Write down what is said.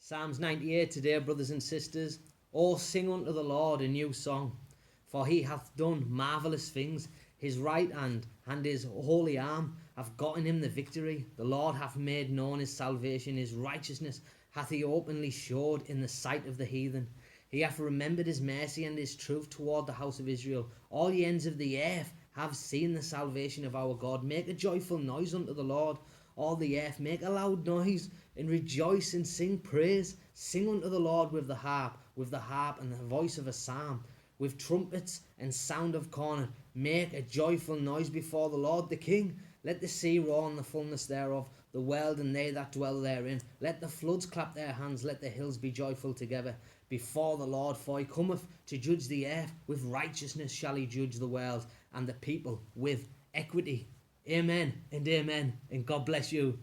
Psalms 98 today, brothers and sisters. Oh, sing unto the Lord a new song, for he hath done marvellous things. His right hand and his holy arm have gotten him the victory. The Lord hath made known his salvation, his righteousness hath he openly showed in the sight of the heathen. He hath remembered his mercy and his truth toward the house of Israel. All the ends of the earth have seen the salvation of our God. Make a joyful noise unto the Lord, all the earth. Make a loud noise and rejoice and sing praise. Sing unto the Lord with the harp and the voice of a psalm, with trumpets and sound of cornet. Make a joyful noise before the Lord the King. Let the sea roar and the fullness thereof, the world and they that dwell therein. Let the floods clap their hands, let the hills be joyful together before the Lord, for he cometh to judge the earth. With righteousness shall he judge the world, and the people with equity. Amen and amen, and God bless you.